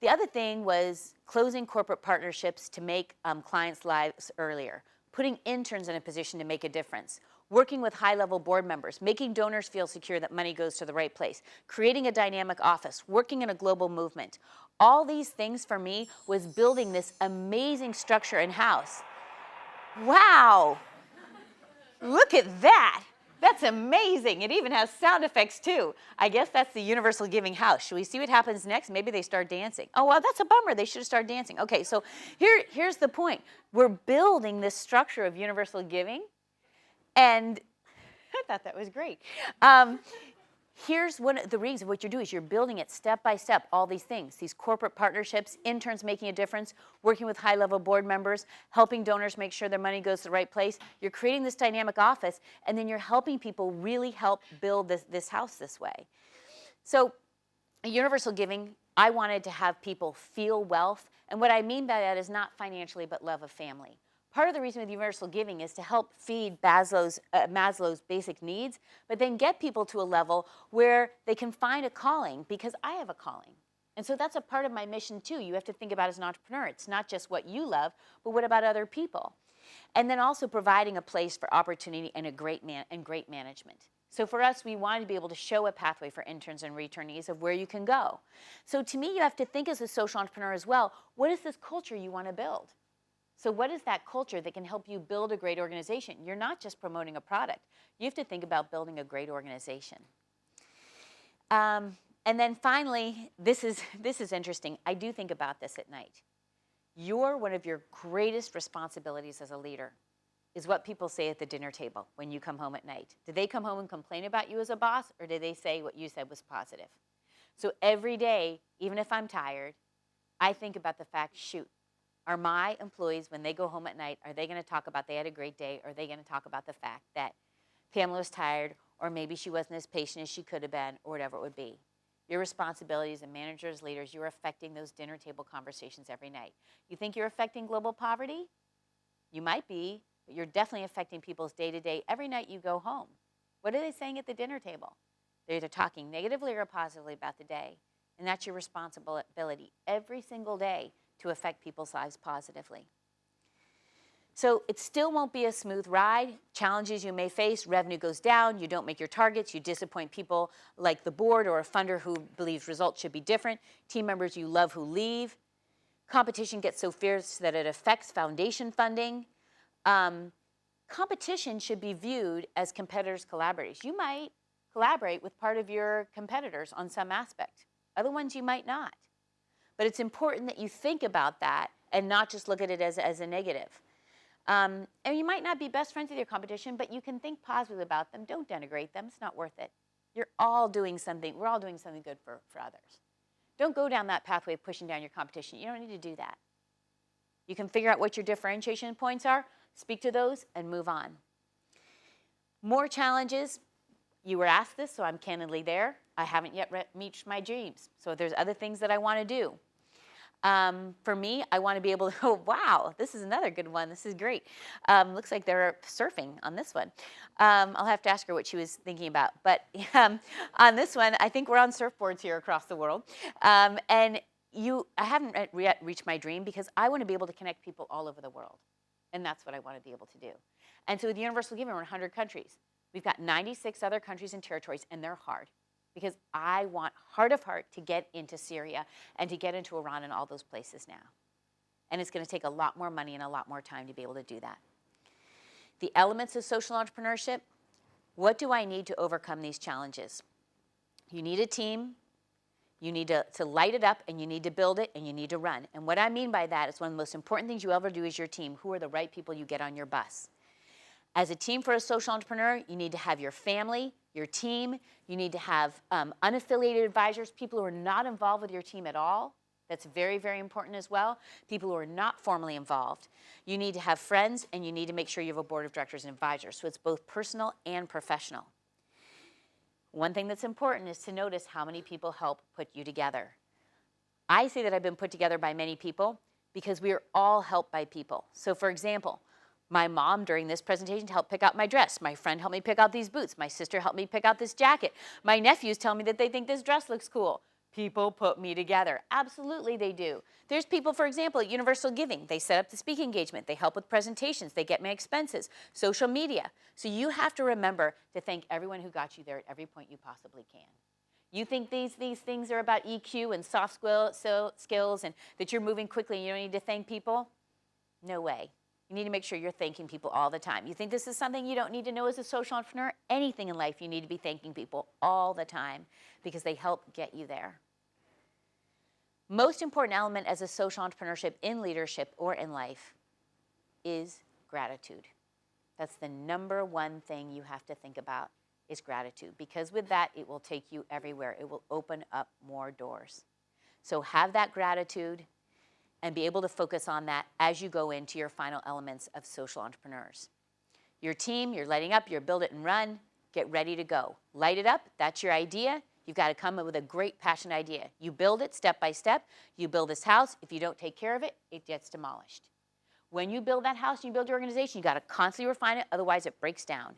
The other thing was closing corporate partnerships to make clients' lives earlier, putting interns in a position to make a difference, working with high-level board members, making donors feel secure that money goes to the right place, creating a dynamic office, working in a global movement. All these things for me was building this amazing structure in-house. Wow! Look at that! That's amazing. It even has sound effects too. I guess that's the Universal Giving house. Should we see what happens next? Maybe they start dancing. Oh, well, that's a bummer. They should have started dancing. Okay, so here's the point. We're building this structure of Universal Giving, and I thought that was great. Here's one of the reasons. What you're doing is you're building it step by step, all these things, these corporate partnerships, interns making a difference, working with high-level board members, helping donors make sure their money goes to the right place. You're creating this dynamic office, and then you're helping people really help build this house this way. So Universal Giving, I wanted to have people feel wealth, and what I mean by that is not financially, but love of family. Part of the reason with Universal Giving is to help feed Maslow's basic needs, but then get people to a level where they can find a calling, because I have a calling. And so that's a part of my mission too. You have to think about it as an entrepreneur. It's not just what you love, but what about other people? And then also providing a place for opportunity and great management. So for us, we wanted to be able to show a pathway for interns and returnees of where you can go. So to me, you have to think as a social entrepreneur as well, what is this culture you want to build? So what is that culture that can help you build a great organization? You're not just promoting a product. You have to think about building a great organization. And then finally, this is interesting. I do think about this at night. One of your greatest responsibilities as a leader is what people say at the dinner table when you come home at night. Do they come home and complain about you as a boss, or do they say what you said was positive? So every day, even if I'm tired, I think about the fact, shoot, are my employees, when they go home at night, are they going to talk about they had a great day, or are they going to talk about the fact that Pamela was tired, or maybe she wasn't as patient as she could have been, or whatever it would be? Your responsibilities as managers, leaders, you're affecting those dinner table conversations every night. You think you're affecting global poverty? You might be, but you're definitely affecting people's day-to-day every night you go home. What are they saying at the dinner table? They're either talking negatively or positively about the day, and that's your responsibility every single day to affect people's lives positively. So it still won't be a smooth ride. Challenges you may face, revenue goes down, you don't make your targets, you disappoint people like the board or a funder who believes results should be different, team members you love who leave. Competition gets so fierce that it affects foundation funding. Competition should be viewed as competitors' collaborators. You might collaborate with part of your competitors on some aspect. Other ones you might not. But it's important that you think about that and not just look at it as a negative. And you might not be best friends with your competition, but you can think positively about them. Don't denigrate them. It's not worth it. We're all doing something good for others. Don't go down that pathway of pushing down your competition. You don't need to do that. You can figure out what your differentiation points are, speak to those, and move on. More challenges. You were asked this, so I'm candidly there. I haven't yet reached my dreams. So there's other things that I want to do. For me, I want to be able to, oh, wow, this is another good one. This is great. Looks like they're surfing on this one. I'll have to ask her what she was thinking about. But on this one, I think we're on surfboards here across the world. And I haven't yet reached my dream because I want to be able to connect people all over the world. And that's what I want to be able to do. And so with Universal Giving, we're in 100 countries. We've got 96 other countries and territories, and they're hard. Because I want, heart of heart, to get into Syria and to get into Iran and all those places now. And it's going to take a lot more money and a lot more time to be able to do that. The elements of social entrepreneurship, what do I need to overcome these challenges? You need a team, you need to light it up, and you need to build it, and you need to run. And what I mean by that is one of the most important things you ever do is your team. Who are the right people you get on your bus? As a team for a social entrepreneur, you need to have your family, your team. You need to have unaffiliated advisors, people who are not involved with your team at all. That's very, very important as well. People who are not formally involved. You need to have friends, and you need to make sure you have a board of directors and advisors. So it's both personal and professional. One thing that's important is to notice how many people help put you together. I say that I've been put together by many people because we are all helped by people. So for example, my mom, during this presentation, helped pick out my dress. My friend helped me pick out these boots. My sister helped me pick out this jacket. My nephews tell me that they think this dress looks cool. People put me together. Absolutely, they do. There's people, for example, at Universal Giving. They set up the speaking engagement. They help with presentations. They get my expenses, social media. So you have to remember to thank everyone who got you there at every point you possibly can. You think these things are about EQ and soft skills and that you're moving quickly and you don't need to thank people? No way. You need to make sure you're thanking people all the time. You think this is something you don't need to know as a social entrepreneur? Anything in life, you need to be thanking people all the time because they help get you there. Most important element as a social entrepreneurship in leadership or in life is gratitude. That's the number one thing you have to think about is gratitude, because with that, it will take you everywhere. It will open up more doors. So have that gratitude and be able to focus on that as you go into your final elements of social entrepreneurs. Your team, you're lighting up, you're build it and run, get ready to go. Light it up, that's your idea. You've got to come up with a great passion idea. You build it step by step. You build this house. If you don't take care of it, it gets demolished. When you build that house and you build your organization, you got to constantly refine it, otherwise it breaks down.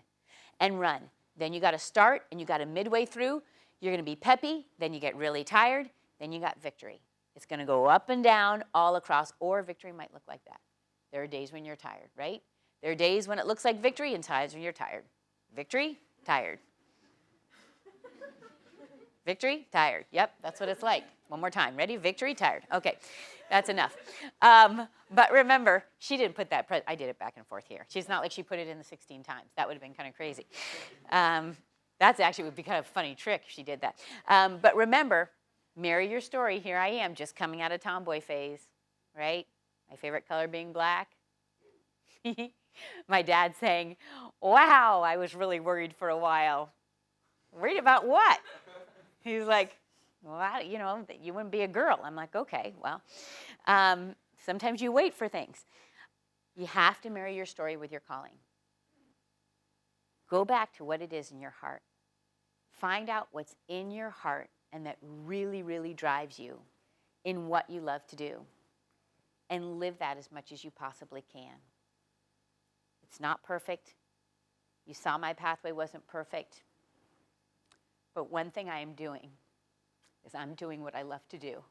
And run. Then you got to start, and you got to midway through. You're going to be peppy, then you get really tired, then you got victory. It's going to go up and down all across, or victory might look like that. There are days when you're tired, right? There are days when it looks like victory and times when you're tired. Victory, tired. Victory, tired. Yep, that's what it's like. One more time. Ready? Victory, tired. Okay, that's enough. But remember, she didn't put that, I did it back and forth here. She's not like she put it in the 16 times. That would have been kind of crazy. That's actually would be kind of a funny trick if she did that. But remember, marry your story. Here I am, just coming out of tomboy phase, right? My favorite color being black. My dad saying, wow, I was really worried for a while. Worried about what? He's like, well, you know, you wouldn't be a girl. I'm like, okay, well, sometimes you wait for things. You have to marry your story with your calling. Go back to what it is in your heart. Find out what's in your heart and that really, really drives you in what you love to do. And live that as much as you possibly can. It's not perfect. You saw my pathway wasn't perfect. But one thing I am doing is I'm doing what I love to do.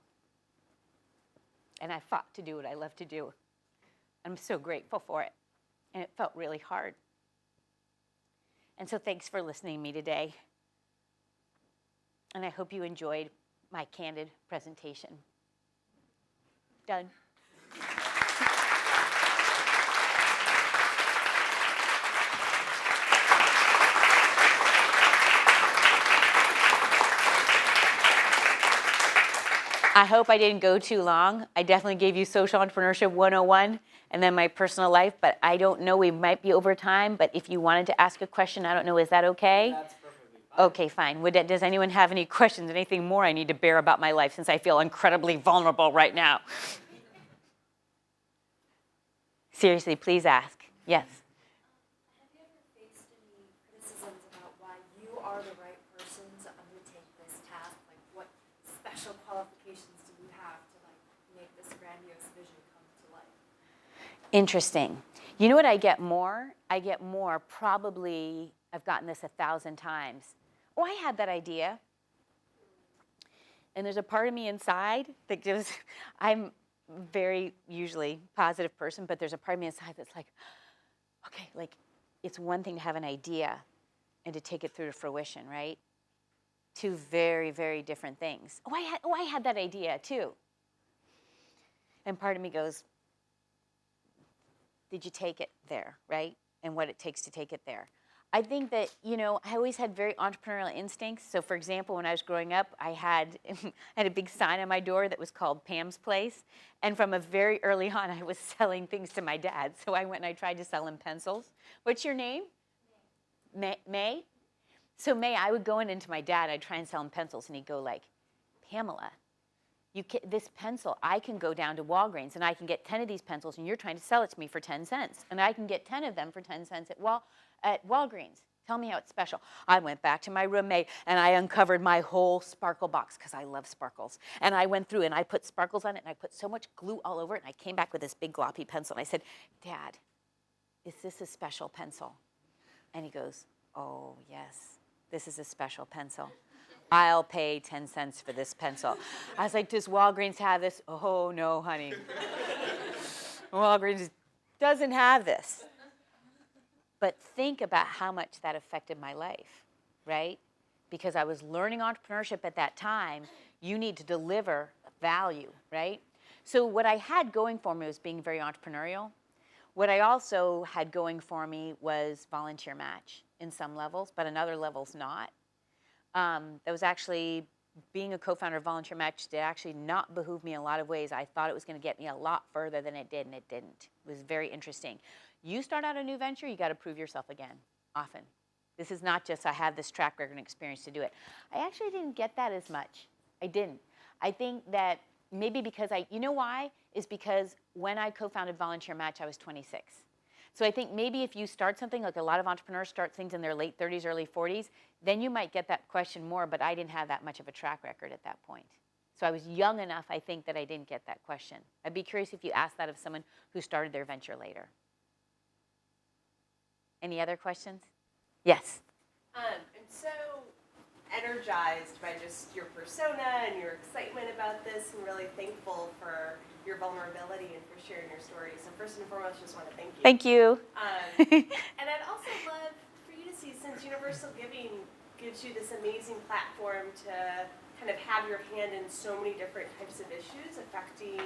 And I fought to do what I love to do. I'm so grateful for it. And it felt really hard. And so thanks for listening to me today. And I hope you enjoyed my candid presentation. Done. I hope I didn't go too long. I definitely gave you Social Entrepreneurship 101 and then my personal life, but I don't know, we might be over time, but if you wanted to ask a question, I don't know, is that okay? That's perfectly fine. Okay, fine. Does anyone have any questions, anything more I need to bear about my life since I feel incredibly vulnerable right now? Seriously, please ask. Yes. Have you ever faced any criticisms about why you are the right person to undertake this Interesting. You know what I get more? I get more probably, I've gotten this 1,000 times. Oh, I had that idea. And there's a part of me inside that just, I'm very usually positive person, but there's a part of me inside that's like, okay, like it's one thing to have an idea and to take it through to fruition, right? Two very, very different things. Oh, I had that idea too. And part of me goes, did you take it there, right? And what it takes to take it there. I think that, you know, I always had very entrepreneurial instincts. So for example, when I was growing up, I had a big sign on my door that was called Pam's Place. And from a very early on, I was selling things to my dad. So I went and I tried to sell him pencils. What's your name? May? So May, I would go into my dad, I'd try and sell him pencils, and he'd go like, Pamela, this pencil, I can go down to Walgreens and I can get 10 of these pencils and you're trying to sell it to me for 10 cents. And I can get 10 of them for 10 cents at Walgreens. Tell me how it's special. I went back to my roommate and I uncovered my whole sparkle box because I love sparkles. And I went through and I put sparkles on it and I put so much glue all over it and I came back with this big gloppy pencil and I said, Dad, is this a special pencil? And he goes, oh, yes, this is a special pencil. I'll pay 10 cents for this pencil. I was like, does Walgreens have this? Oh, no, honey. Walgreens doesn't have this. But think about how much that affected my life, right? Because I was learning entrepreneurship at that time. You need to deliver value, right? So what I had going for me was being very entrepreneurial. What I also had going for me was volunteer match in some levels, but in other levels not. That was actually, being a co-founder of Volunteer Match did actually not behoove me in a lot of ways. I thought it was going to get me a lot further than it did, and it didn't. It was very interesting. You start out a new venture, you got to prove yourself again, often. This is not just I have this track record and experience to do it. I actually didn't get that as much. I didn't. I think that maybe because you know why? Is because when I co-founded Volunteer Match, I was 26. So I think maybe if you start something, like a lot of entrepreneurs start things in their late 30s, early 40s, then you might get that question more, but I didn't have that much of a track record at that point. So I was young enough, I think, that I didn't get that question. I'd be curious if you asked that of someone who started their venture later. Any other questions? Yes. I'm so energized by just your persona and your excitement about this, and really thankful for your vulnerability and for sharing your story. So first and foremost, just want to thank you. Thank you. And I'd also love for you to see, since Universal Giving gives you this amazing platform to kind of have your hand in so many different types of issues affecting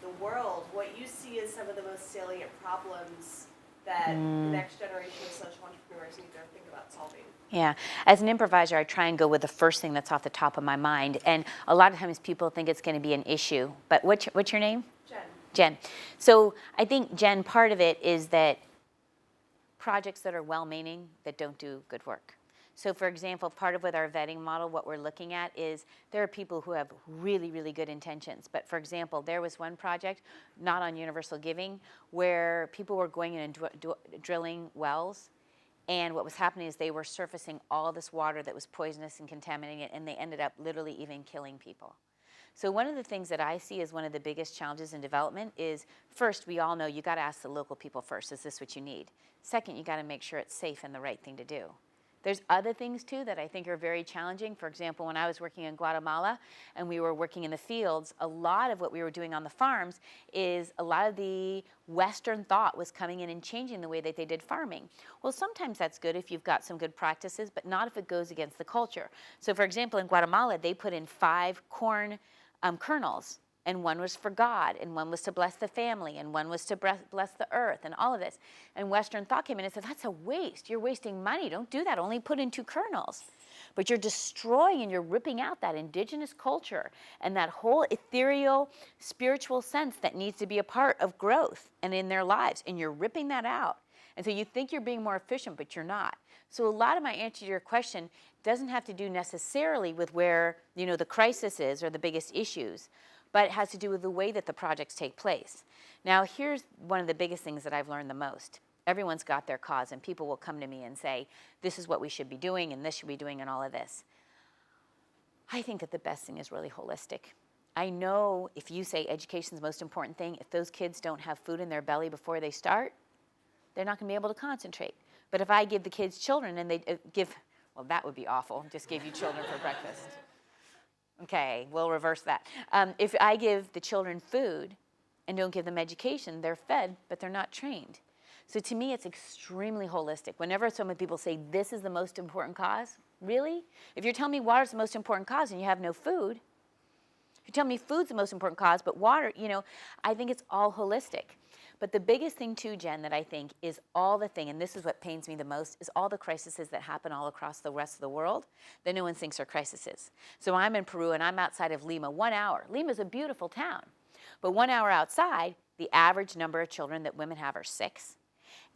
the world, what you see as some of the most salient problems that the next generation of social entrepreneurs need to think about solving. Yeah. As an improviser, I try and go with the first thing that's off the top of my mind. And a lot of times people think it's going to be an issue. But what's your name? Jen. Jen. So I think, Jen, part of it is that projects that are well-meaning that don't do good work. So for example, part of with our vetting model, what we're looking at is there are people who have really, really good intentions. But for example, there was one project, not on Universal Giving, where people were going in and drilling wells. And what was happening is they were surfacing all this water that was poisonous and contaminating it, and they ended up literally even killing people. So one of the things that I see as one of the biggest challenges in development is, first, we all know you got to ask the local people first, is this what you need? Second, you got to make sure it's safe and the right thing to do. There's other things too that I think are very challenging. For example, when I was working in Guatemala and we were working in the fields, a lot of what we were doing on the farms is a lot of the Western thought was coming in and changing the way that they did farming. Well, sometimes that's good if you've got some good practices, but not if it goes against the culture. So for example, in Guatemala, they put in 5 corn kernels. And one was for God, and one was to bless the family, and one was to bless the earth, and all of this. And Western thought came in and said, that's a waste. You're wasting money. Don't do that. Only put in 2 kernels. But you're destroying and you're ripping out that indigenous culture and that whole ethereal, spiritual sense that needs to be a part of growth and in their lives. And you're ripping that out. And so you think you're being more efficient, but you're not. So a lot of my answer to your question doesn't have to do necessarily with where, you know, the crisis is or the biggest issues, but it has to do with the way that the projects take place. Now, here's one of the biggest things that I've learned the most. Everyone's got their cause, and people will come to me and say, this is what we should be doing, and this should be doing, and all of this. I think that the best thing is really holistic. I know if you say education is the most important thing, if those kids don't have food in their belly before they start, they're not going to be able to concentrate. But if I give the kids children and they well, that would be awful, just gave you children for breakfast. Okay, we'll reverse that. If I give the children food and don't give them education, they're fed, but they're not trained. So to me, it's extremely holistic. Whenever so many people say this is the most important cause, really? If you're telling me water is the most important cause and you have no food, if you tell me food's the most important cause, but water, I think it's all holistic. But the biggest thing too, Jen, that I think is and this is what pains me the most, is all the crises that happen all across the rest of the world that no one thinks are crises. So I'm in Peru and I'm outside of Lima 1 hour. Lima's a beautiful town. But 1 hour outside, the average number of children that women have are 6.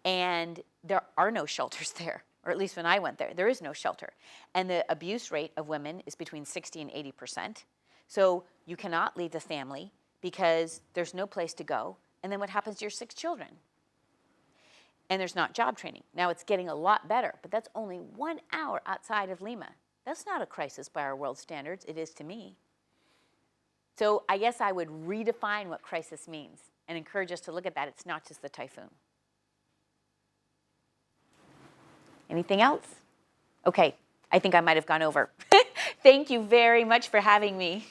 And there are no shelters there, or at least when I went there is no shelter. And the abuse rate of women is between 60 and 80%. So you cannot leave the family because there's no place to go. And then what happens to your 6 children? And there's not job training. Now it's getting a lot better, but that's only 1 hour outside of Lima. That's not a crisis by our world standards. It is to me. So I guess I would redefine what crisis means and encourage us to look at that. It's not just the typhoon. Anything else? Okay, I think I might have gone over. Thank you very much for having me.